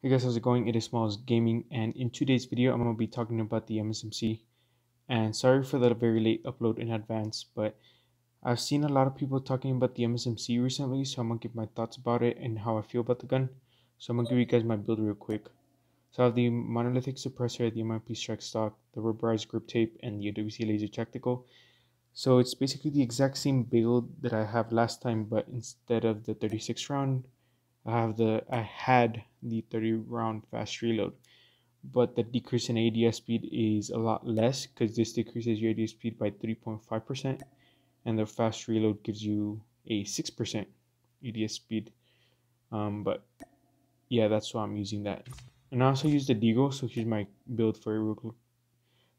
Hey guys, how's it going? It is Smalls Gaming, and in today's video I'm going to be talking about the MSMC. And sorry for the very late upload in advance, but I've seen a lot of people talking about the MSMC recently, so I'm going to give my thoughts about it and how I feel about the gun. So I'm going to give you guys my build real quick. So I have the monolithic suppressor, the MIP strike stock, the rubberized grip tape, and the WC laser tactical. So it's basically the exact same build that I have last time, but instead of the 36 round, I had the 30 round fast reload, but the decrease in ADS speed is a lot less because this decreases your ADS speed by 3.5%, and the fast reload gives you a 6% ADS speed. But yeah, that's why I'm using that. And I also use the Deagle, so here's my build for it real quick.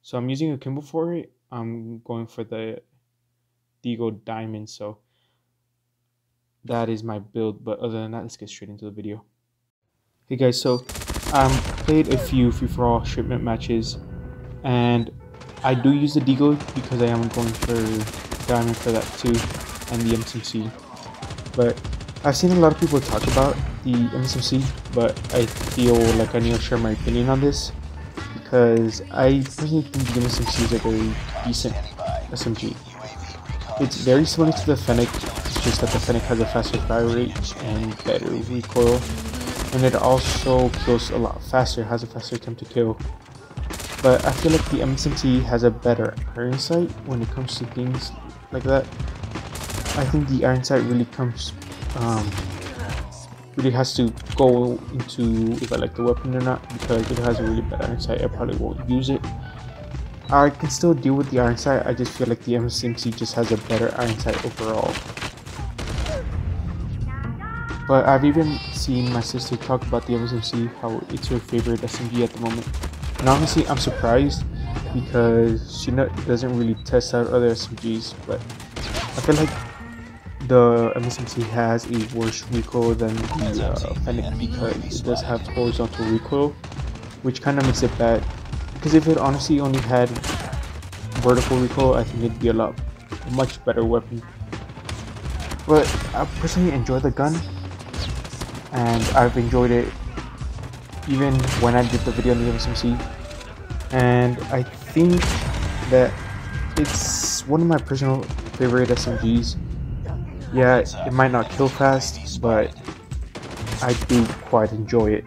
So I'm using a Kimbo for it. I'm going for the Deagle Diamond, so that is my build. But other than that, let's get straight into the video. Hey guys, so played a few free-for-all shipment matches, and I do use the Deagle because I am going for Diamond for that too, and the MSMC. But I've seen a lot of people talk about the MSMC, but I feel like I need to share my opinion on this because I personally think the MSMC is a very decent SMG. It's very similar to the Fennec, it's just that the Fennec has a faster fire rate and better recoil, and it also kills a lot faster, has a faster time to kill. But I feel like the MSMC has a better iron sight when it comes to things like that. I think the iron sight really really has to go into if I like the weapon or not, because if it has a really bad iron sight, I probably won't use it. I can still deal with the iron sight, I just feel like the MSMC just has a better iron sight overall. But I've even seen my sister talk about the MSMC, how it's her favorite SMG at the moment. And honestly, I'm surprised because she doesn't really test out other SMGs, but I feel like the MSMC has a worse recoil than the Fennec because it does have horizontal recoil, which kind of makes it bad. Because if it honestly only had vertical recoil, I think it'd be a much better weapon. But I personally enjoy the gun, and I've enjoyed it even when I did the video on the MSMC, and I think that it's one of my personal favorite SMGs. Yeah, it might not kill fast, but I do quite enjoy it.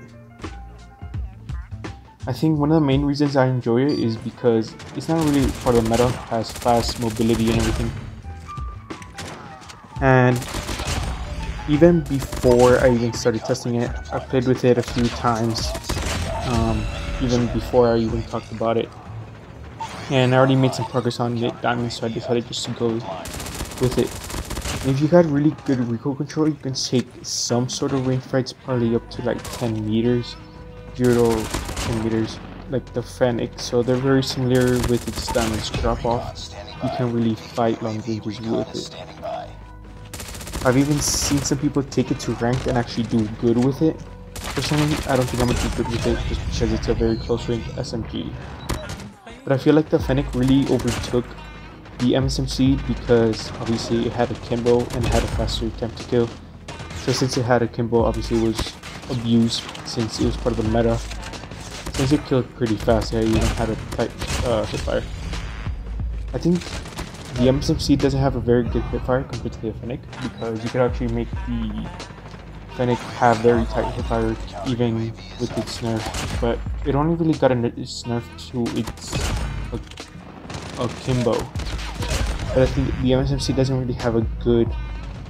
I think one of the main reasons I enjoy it is because it's not really part of the meta, has fast mobility and everything. And even before I even started testing it, I played with it a few times, even before I even talked about it. And I already made some progress on it Diamond, so I decided just to go with it. And if you got really good recoil control, you can take some sort of range fights, probably up to like 10 meters, 0 to 10 meters, like the Fennec. So they're very similar with its damage drop off. You can really fight long ranges with it. I've even seen some people take it to ranked and actually do good with it. Personally, I don't think I'm gonna do good with it just because it's a very close range SMG. But I feel like the Fennec really overtook the MSMC because obviously it had a Kimbo and it had a faster time to kill. So since it had a Kimbo, obviously it was abused since it was part of the meta. Since it killed pretty fast, it even had a tight hipfire. I think the MSMC doesn't have a very good hipfire compared to the Fennec, because you could actually make the Fennec have very tight hipfire even with its nerf, but it only really got its nerf to its a Kimbo. But I think the MSMC doesn't really have a good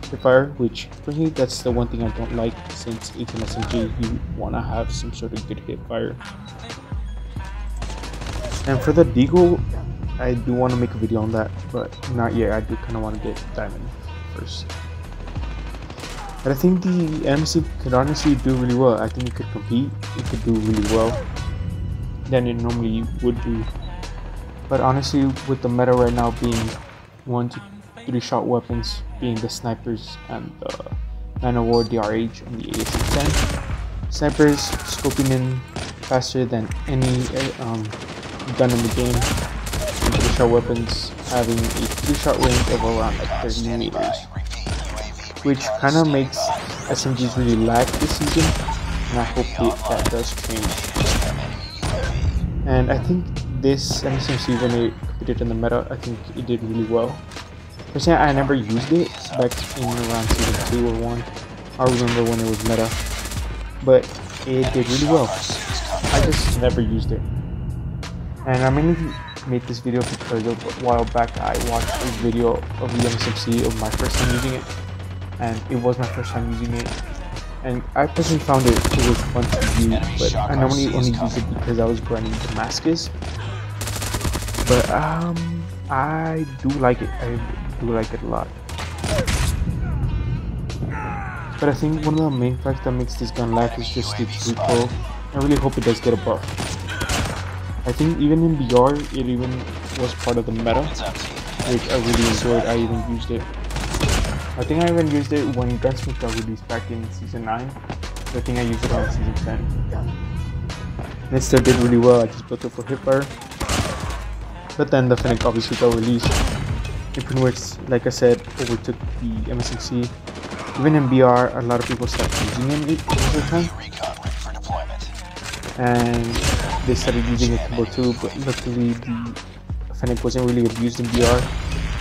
hipfire, which for me that's the one thing I don't like, since it's an SMG, you want to have some sort of good hipfire. And for the Deagle, I do want to make a video on that, but not yet. I do kind of want to get Diamond first. But I think the MSMC could honestly do really well. I think it could compete, it could do really well than it normally would do. But honestly, with the meta right now being 1 to 3 shot weapons, being the snipers and the Man of War DRH and the AS-10, snipers scoping in faster than any gun in the game, and 3 shot weapons having a 3 shot range of around like 30 meters, which kind of makes SMGs really lag this season. and I hope that does change. And I think this MSMC, when it competed in the meta, I think it did really well. Personally, I never used it back in around season 2 or 1. I remember when it was meta, but it did really well. I just never used it. And I mainly made this video because a while back I watched a video of the MSMC of my first time using it, and it was my first time using it. And I personally found it was fun to use, but I normally only use it because I was grinding Damascus. But I do like it. I do like it a lot. But I think one of the main facts that makes this gun lag is just its recoil. I really hope it does get a buff. I think even in BR, it even was part of the meta, which I really enjoyed. I even used it. I think I even used it when Gunsmith got released back in season 9. I think I used it on season 10. And it still did really well. I just built it for Hipfire. But then the Fennec obviously got released. Which, like I said, overtook the MSMC. Even in BR, a lot of people started using it most of the time. And they started using it Akimbo too, but luckily the Fennec wasn't really abused in BR,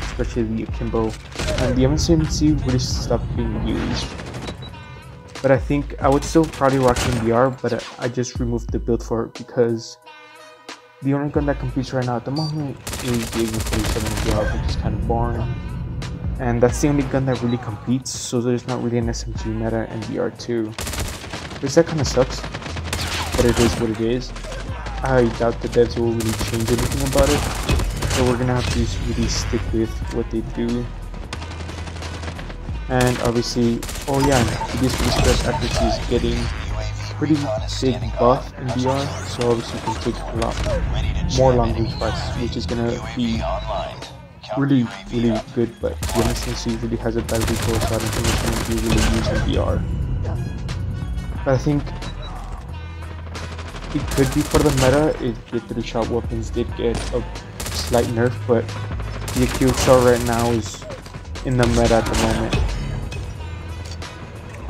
especially the Akimbo. And the MSMC really stopped being used. But I think I would still probably rock it in BR, but I just removed the build for it because the only gun that competes right now at the moment is the 47 in BR, which is kind of boring. And that's the only gun that really competes, so there's not really an SMG meta in BR too. Which that kind of sucks, but it is what it is. I doubt the devs will really change anything about it, so we're gonna have to really stick with what they do. And obviously, oh yeah, this express accuracy is getting pretty big buff in BR, so obviously you can take a lot more long range fights, which is gonna be really good. But the MSMC really has a bad recoil, so I don't think it's gonna be really used in BR. But I think it could be for the meta if the 3-shot weapons did get a slight nerf, but the QXR right now is in the meta at the moment.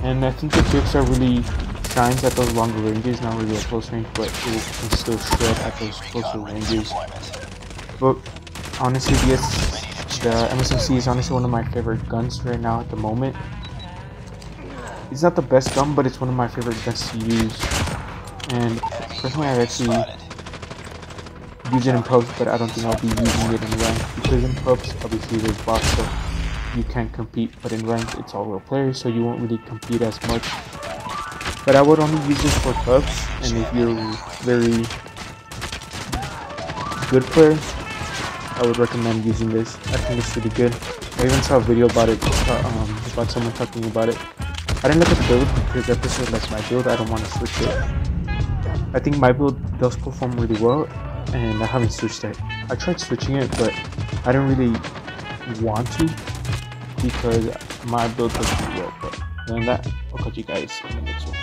And I think the QXR really shines at those longer ranges, not really at close range, but it can still shred at those closer ranges. But honestly, the MSMC is honestly one of my favorite guns right now at the moment. It's not the best gun, but it's one of my favorite guns to use. And personally, I actually use it in pubs, but I don't think I'll be using it in ranked, because in pubs, obviously there's bots, so you can't compete, but in ranked, it's all real players, so you won't really compete as much. But I would only use this for pubs, and if you're a very good player, I would recommend using this. I think it's pretty good. I even saw a video about it, about someone talking about it. I didn't look at the build because I personally like my build. I don't want to switch it. I think my build does perform really well, and I haven't switched it. I tried switching it, but I didn't really want to because my build does pretty well. But other than that, I'll catch you guys in the next one.